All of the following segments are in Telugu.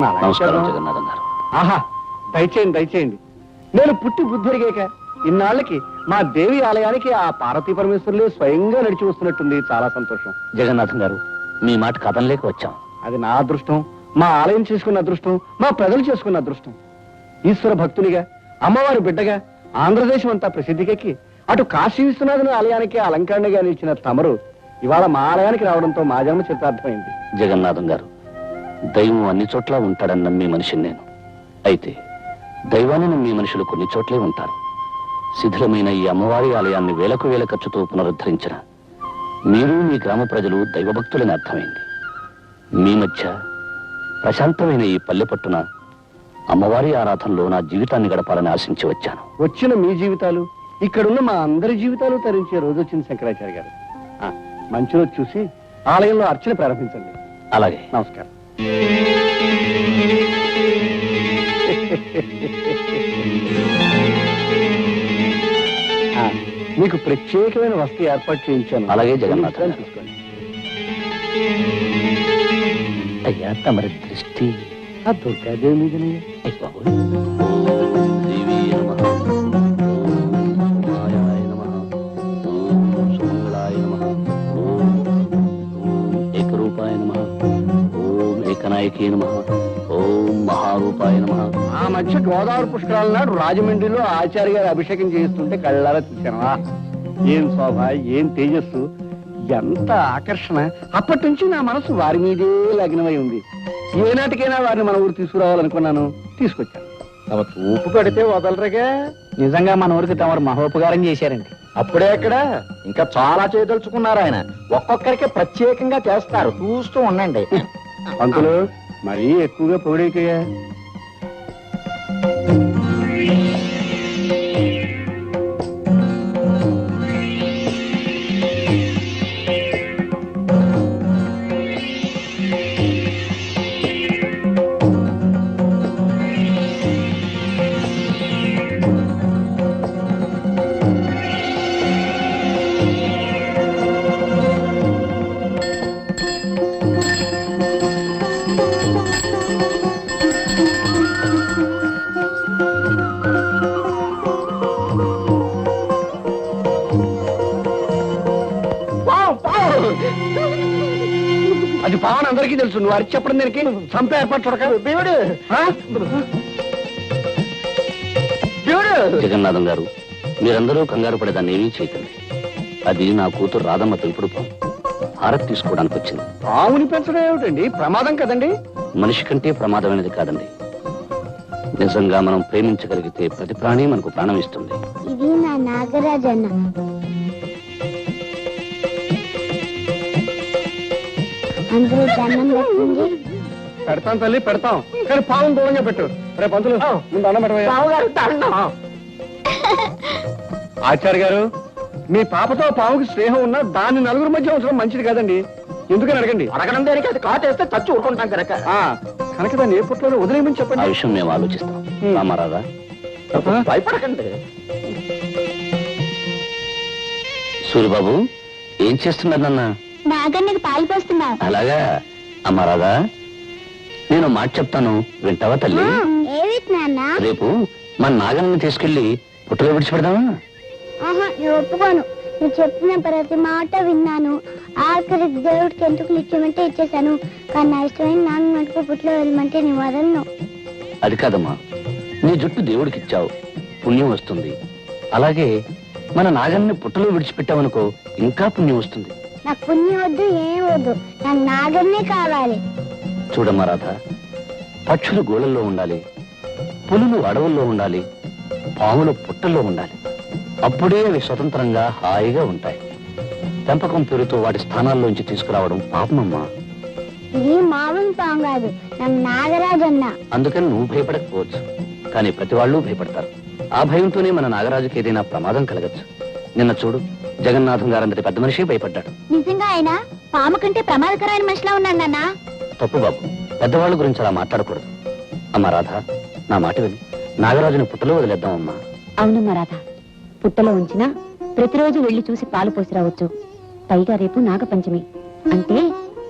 నమస్కారం జగన్నాథం గారు. ఆహా, దయచేయండి దయచేయండి. నేను పుట్టి బుద్ధిరిగాక ఇన్నాళ్ళకి మా దేవి ఆలయానికి ఆ పార్వతీ పరమేశ్వరులే స్వయంగా నడిచి వస్తున్నట్టుంది. చాలా సంతోషం. జగన్నాథం గారు, మీ మాట కథంలేక వచ్చాం. అది నా అదృష్టం, మా ఆలయం చేసుకున్న అదృష్టం, మా ప్రజలు చేసుకున్న అదృష్టం. ఈశ్వర భక్తునిగా, అమ్మవారి బిడ్డగా ఆంధ్రదేశం అంతా ప్రసిద్ధికెక్కి అటు కాశీ విశ్వనాథుని ఆలయానికి అలంకరణగా నిలిచిన తమరు ఇవాళ మా ఆలయానికి రావడంతో మా జన్మ చరితార్థమైంది. జగన్నాథం గారు, దైవం అన్ని చోట్ల ఉంటాడని నమ్మే మనిషిని నేను. అయితే దైవాన్ని నమ్మే మనుషులు కొన్ని చోట్లే ఉంటారు. శిథిలమైన ఈ అమ్మవారి ఆలయాన్ని వేలకు వేల ఖర్చుతో పునరుద్ధరించిన మీరు, మీ గ్రామ ప్రజలు దైవభక్తులని అర్థమైంది. మీ మధ్య ప్రశాంతమైన ఈ పల్లె పట్టున అమ్మవారి ఆరాధనలో నా జీవితాన్ని గడపాలని ఆశించి వచ్చాను. వచ్చిన మీ జీవితాలు, ఇక్కడున్న మా అందరి జీవితాలు తరించే రోజు వచ్చింది శంకరాచార్య గారు. మంచి రోజు చూసి ఆలయంలో అర్చన ప్రారంభించండి. అలాగే. నమస్కారం. మీకు ప్రత్యేకమైన వస్తు ఏర్పాటు చేయించాను. అలాగే జగన్నాథం. తీసుకోండి. అయ్యా, తమరి దృష్టి ఆ దుర్గాదేవి మీదనే. ఏకరూపాయ నమః, ఓం ఏకనాయకే నమః, ఓం మహారూపాయ నమః. ఆ మధ్య గోదావరి పుష్కరాల నాడు రాజమండ్రిలో ఆచార్య గారి అభిషేకం చేయిస్తుంటే కళ్ళారా చూశాను. ఏం శోభ, ఏం తేజస్సు, ఎంత ఆకర్షణ. అప్పటి నుంచి నా మనసు వారి మీదే లగ్నమై ఉంది. ఏనాటికైనా వారిని మన ఊరు తీసుకురావాలనుకున్నాను, తీసుకొచ్చాను. తమ చూపు కడితే వదలరుగా. నిజంగా మన ఊరికి తమరు మహోపకారం చేశారండి. అప్పుడే ఎక్కడ, ఇంకా చాలా చేయదలుచుకున్నారు ఆయన. ఒక్కొక్కరికి ప్రత్యేకంగా చేస్తారు, చూస్తూ ఉండండి. పంతులు మరీ ఎక్కువగా పొగిడేకయ్యా. అది పావన్ అందరికీ తెలుసు. నువ్వు అరిచి చెప్పడం దీనికి చంపే ఏర్పాటు చూడక. దేవుడు దేవుడు. జగన్నాథం గారు, మీరందరూ కంగారు పడేదాన్ని ఏమీ చేయకండి. అది నా కూతురు రాధమ్మ పెంపుడు పాము. హారతి తీసుకోవడానికి వచ్చింది. పావుని పెంచడం ఏమిటండి? ప్రమాదం కదండి. మనిషి కంటే ప్రమాదమైనది కాదండి. నిజంగా మనం ప్రేమించగలిగితే ప్రతి ప్రాణి మనకు ప్రాణం ఇస్తుంది. ఇది నా నాగరాజన్న. అందరూ దండం పెట్టండి. పెడతాం తల్లి, పెడతాం. కానీ పావును దూరంగా పెట్టు. రేపు పంతులు ముందు అన్నం పెట్టవయ్యా. ఆచార్య గారు, మీ పాపతో పావుకి స్నేహం ఉన్నా దాన్ని నలుగురు మధ్య ఉంచడం మంచిది కాదండి. ఎందుకని అడగండి. అడగడం దేనికి? అది కాటేస్తే చచ్చి ఊరుకుంటాం కనుక. కనుక దాన్ని ఏ పుట్టలో వదిలేయమని ఆ చెప్పండి. విషయం మేము ఆలోచిస్తాం. రామారాధా, భయపడకండి. సూరిబాబు, ఏం చేస్తున్నారు నాన్న? నాగన్నకి పాలు పోస్తున్నా. అలాగా. అమ్మా రాధా, నేను మాట చెప్తాను, వింటావా తల్లి? ఏవి నాన్న? రేపు మన నాగన్నని తీసుకెళ్లి పుట్టలో విడిచిపెడదామా? ఆహా, నేను ఒప్పుకోను. నువ్వు చెప్పిన ప్రతి మాట విన్నాను. ఆఖరికి దేవుడికి ఎందుకు ఇచ్చేమంటే ఇచ్చేసాను. కానీ నా ఇష్టమైన నాన్న మటుకు పుట్లో వెళ్ళమంటే నీ వదలను. అది కాదమ్మా, నీ జుట్టు దేవుడికి ఇచ్చావు, పుణ్యం వస్తుంది. అలాగే మన నాగన్ని పుట్టలో విడిచిపెట్టావనుకో, ఇంకా పుణ్యం వస్తుంది. నాకు పుణ్యం వద్దు, ఏం వద్దు. నాకు నాగన్నే కావాలి. చూడమ్మా రాధ, పక్షులు గోళల్లో ఉండాలి, పులులు అడవుల్లో ఉండాలి, పాములు పుట్టల్లో ఉండాలి. అప్పుడే అవి స్వతంత్రంగా హాయిగా ఉంటాయి. పెంపకం పేరుతో వాటి స్థానాల్లోంచి తీసుకురావడం పాపమమ్మా. ఇది మామూలు పాము కాదు, నాకు నాగరాజన్న. అందుకని నువ్వు భయపడకపోవచ్చు, కానీ ప్రతి వాళ్ళు భయపడతారు. ఆ భయంతోనే మన నాగరాజుకి ఏదైనా ప్రమాదం కలగచ్చు. నిన్న చూడు, జగన్నాథం గారంతటి పెద్ద మనిషి భయపడ్డాడు. నిజంగా ఆయన పాము కంటే ప్రమాదకరమైన మనిషిలా ఉన్నాడు నాన్న. తప్పు బాబు, పెద్దవాళ్ళ గురించి అలా మాట్లాడకూడదు. అమ్మా రాధ, నా మాట విని నాగరాజుని పుట్టలో వదిలేద్దామమ్మా. అవునమ్మా రాధ, పుట్టలో ఉంచినా ప్రతిరోజు వెళ్లి చూసి పాలు పోసి రావచ్చు. పైగా రేపు నాగపంచమి అంటే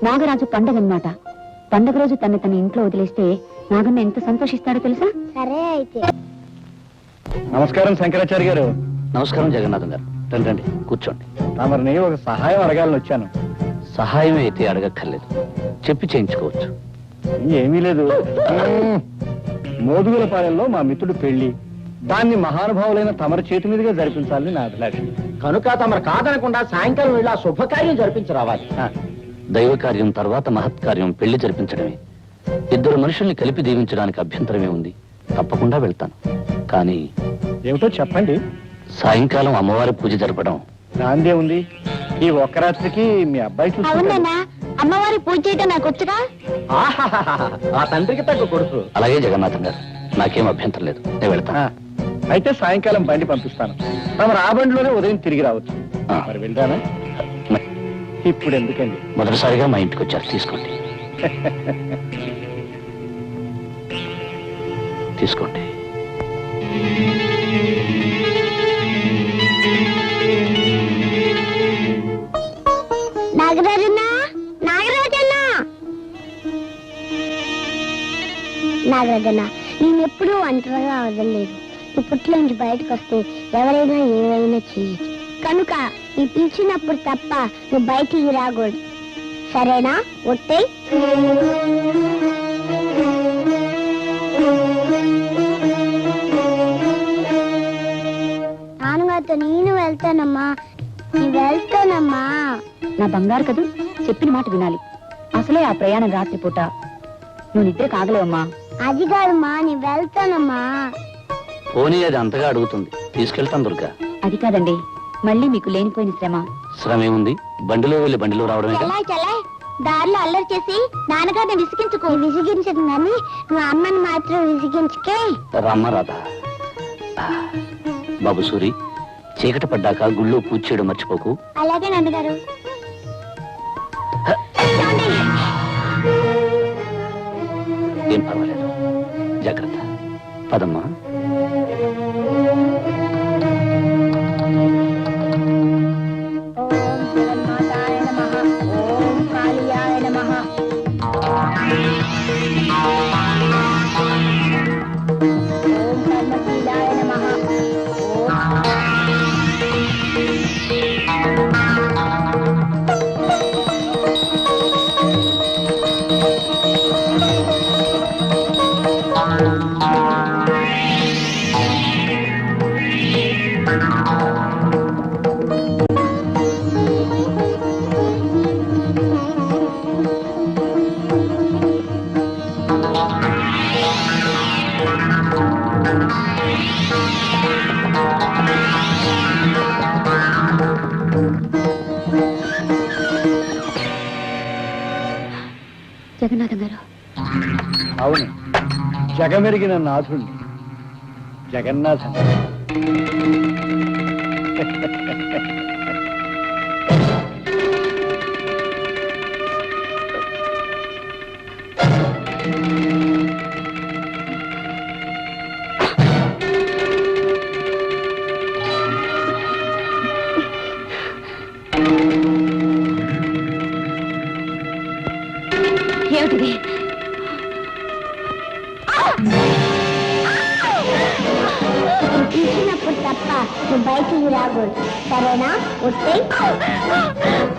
నాగరాజు పండగ అన్నమాట. పండగ రోజు తన ఇంట్లో వదిలేస్తే నాగన్న ఎంత సంతోషిస్తాడో తెలుసా? సరే అయితే. నమస్కారం శంకరాచార్య గారు. నమస్కారం జగన్నాథం గారు. రండి రండి, కూర్చోండి. తమరిని ఒక సహాయం అడగాలని వచ్చాను. సహాయం అయితే అడగక్కర్లేదు, చెప్పి చేయించుకోవచ్చు. ఏమీ లేదు. మోదుగులపాలెంలో మా మిత్రుడు పెళ్లి, దాన్ని మహానుభావులైన తమరి చేతి మీదుగా జరిపించాలని నా అభిలాష. కనుక తమరు కాదనకుండా సాయంకాలం వెళ్ళి ఆ శుభకార్యం జరిపించి రావాలి. దైవ కార్యం తర్వాత మహత్కార్యం పెళ్లి జరిపించడమే. ఇద్దరు మనుషుల్ని కలిపి దీవించడానికి అభ్యంతరమే ఉంది. తప్పకుండా వెళ్తాను. కానీ ఏమిటో చెప్పండి. సాయంకాలం అమ్మవారి పూజ జరపడం. నాందే ఉంది. ఈ ఒక్క రాత్రికి మీ అబ్బాయి చూసుకుంటాడు. అవునన్నా, అమ్మవారి పూజ చేయటం నాకు వచ్చుగా. ఆహాహాహా, ఆ తండ్రికి తగ్గ కొడుకు. అలాగే జగన్నాథం గారు, నాకేం అభ్యంతరం లేదు, నేను వెళ్తాను. అయితే సాయంకాలం బండి పంపిస్తాను. తమరు ఆ బండిలోనే ఉదయం తిరిగి రావచ్చు. ఆ. మరి వెళ్తానా? ఇప్పుడు ఎందుకండి? మొదటిసారిగా మా ఇంటికి వచ్చారు, తీసుకోండి. తీసుకోండి. నాగరాజన్న, నాగరాజన్న, నాగరాజన్న, నేను ఎప్పుడూ ఒంటరిగా వదలలేదు. ఈ పుట్ల నుంచి బయటకు వస్తే ఎవరైనా ఏమైనా చేయొచ్చు. కనుక నీ పిలిచినప్పుడు తప్ప నువ్వు బయటికి రాకూడదు. సరేనా? ఒట్టే. నాన్నగారితో నేను వెళ్తానమ్మా. నేను వెళ్తానమ్మా. నా బంగారు కదూ, చెప్పిన మాట వినాలి. అసలే ఆ ప్రయాణం రాత్రిపూట, నువ్వు నిద్ర కాగలేవమ్మా. అది కాదమ్మా, నేను వెళ్తానమ్మా. పోనీ అది అంతగా అడుగుతుంది, తీసుకెళ్తాను దుర్గా. అది కాదండి, మళ్ళీ మీకు లేనిపోయిన శ్రమ. శ్రమ ఏముంది, బండిలో వెళ్ళి బండిలో రావడమే. చలాయ్ చలాయ్, దారిలో అల్లరి చేసి నాన్నగారిని విసిగించుకో. విసిగించదు కానీ నువ్వు అమ్మని మాత్రం విసిగించుకే. రామ్మ రాధా. బాబు సూరి, చీకటి పడ్డాక గుళ్ళో పూజ చేయడం మర్చిపోకు. అలాగే నాన్నగారు. ఏం పర్వాలేదు, జాగ్రత్త. పదమ్మా. ఓం జగన్మాతాయ నమః. ఓం కాళియాయ నమః. ఓం కర్మశీలాయ నమః. జగన్నాథం గారు, అవును, జగమెరిగిన నాథుణ్ణి, జగన్నాథం. ఏమిటిది? పిలిచినప్పుడు తప్ప నువ్వు బయటికి రాకూడదు. సరేనా? ఒట్టే.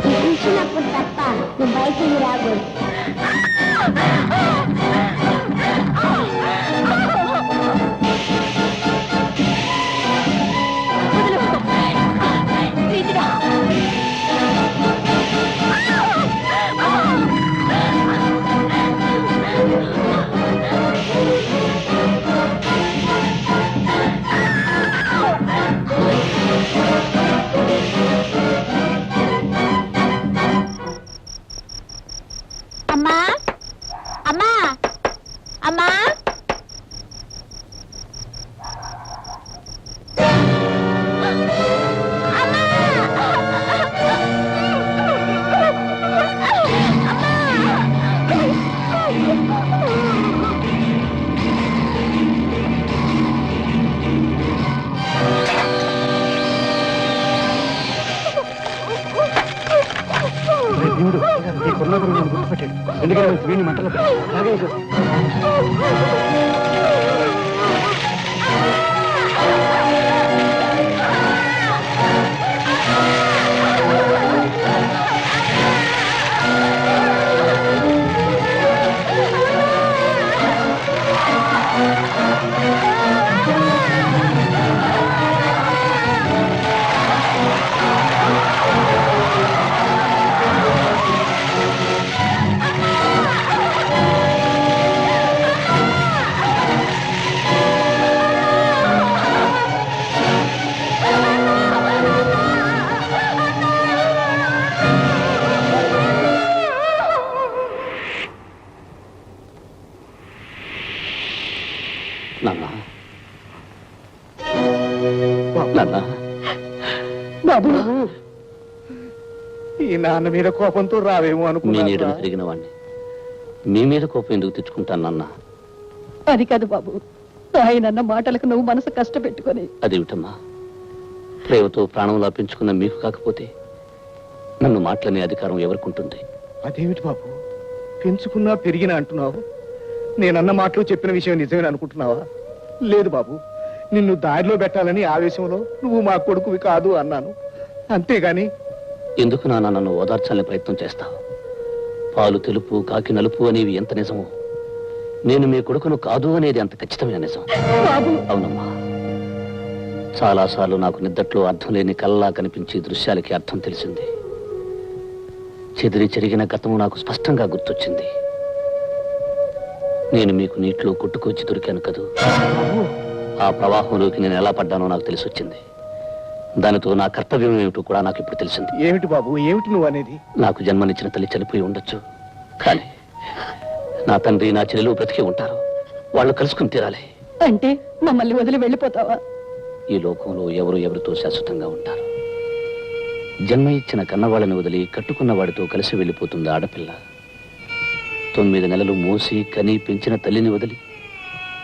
పిలిచినప్పుడు తప్ప నువ్వు బయటికి రాకూడదు. అమ్మా, అమ్మా, అమ్మా. దేవుడు, ఈ కుర్రగురు నన్ను గుర్తుపట్టాడు. ఎందుకంటే వీడిని మంటలో పెట్టాడు. అలాగే నాన్న నాన్న బాబు ఈ నాన్న మీద కోపంతో రావేమో మీ నీడను అనుకున్నా తిరిగిన వాడిని మీ మీద కోపం ఎందుకు తెచ్చుకుంటాను నాన్న? అది కాదు బాబు, ఆయనన్న మాటలకు నువ్వు మనసు కష్టపెట్టుకొని అదేమిటమ్మా, ప్రేమతో ప్రాణంలా పెంచుకున్న మీకు కాకపోతే నన్ను మాటలనే అధికారం ఎవరికి ఉంటుంది? అదేమిటి బాబు, పెంచుకున్నా పెరిగినా అంటున్నావు? నేనన్న మాటలు చెప్పిన విషయం నిజమేనా అనుకుంటున్నావా? లేదు బాబు, నిన్ను దారిలో పెట్టాలని ఆవేశంలో నువ్వు మా కొడుకువి కాదు అన్నాను, అంతేగాని ఎందుకు నాన్న నన్ను ఓదార్చాలని ప్రయత్నం చేస్తావు? పాలు తెలుపు కాకి నలుపు అనేవి ఎంత నిజమో, నేను మీ కొడుకును కాదు అనేది అంత ఖచ్చితమైన నిజం. బాబు అవునమ్మా, చాలాసార్లు నాకు నిద్దట్లో అర్థం లేని కళ్ళలా కనిపించే దృశ్యాలకి అర్థం తెలిసింది. చెదిరి చెరిగిన గతము నాకు స్పష్టంగా గుర్తొచ్చింది. నేను మీకు నీటిలో కొట్టుకొచ్చి దొరికాను కదూ, ఆ ప్రవాహంలోకి నేను ఎలా పడ్డానో నాకు తెలిసొచ్చింది. దానితో నా కర్తవ్యం ఏమిటో కూడా నాకు ఇప్పుడు తెలిసింది. ఏమిటి బాబు, ఏమిటి నువ్వు అనేది? నాకు జన్మనిచ్చిన తల్లి చనిపోయి ఉండొచ్చు, కానీ నా తండ్రి నా చెల్లెలు బ్రతికి ఉంటారు. వాళ్ళు కలుసుకుని తీరాలి. అంటే మమ్మల్ని వదిలి వెళ్ళిపోతావా? ఈ లోకంలో ఎవరు ఎవరితో శాశ్వతంగా ఉంటారు. జన్మ ఇచ్చిన కన్నవాళ్ళని వదిలి కట్టుకున్న వాడితో కలిసి వెళ్ళిపోతుంది ఆడపిల్ల. 9 నెలలు మోసి కని పెంచిన తల్లిని వదిలి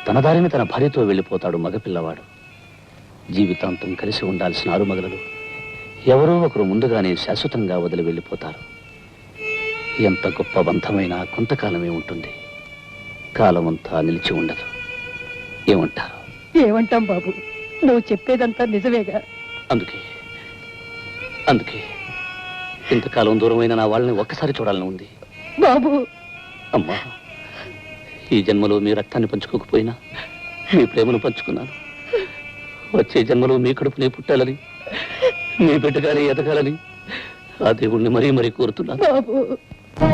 తన దారిని తన భార్యతో వెళ్ళిపోతాడు మగపిల్లవాడు. జీవితాంతం కలిసి ఉండాల్సిన ఆరుమగలలు ఎవరో ఒకరు ముందుగానే శాశ్వతంగా వదిలి వెళ్ళిపోతారు. ఎంత గొప్ప బంధమైనా కొంతకాలమే ఉంటుంది, కాలమంతా నిలిచి ఉండదు. ఏమంటారు? ఏమంటాం బాబు, నువ్వు చెప్పేదంతా నిజమేగా. అందుకే ఇంతకాలం దూరమైన నా వాళ్ళని ఒక్కసారి చూడాలని ఉంది. బాబు అమ్మా, ఈ జన్మలో మీ రక్తాన్ని పంచుకోకపోయినా మీ ప్రేమను పంచుకున్నాను. వచ్చే జన్మలో మీ కడుపునే పుట్టాలని, మీ బిడ్డగానే ఎదగాలని ఆ దేవుణ్ణి మరీ మరీ కోరుతున్నాను. బాబు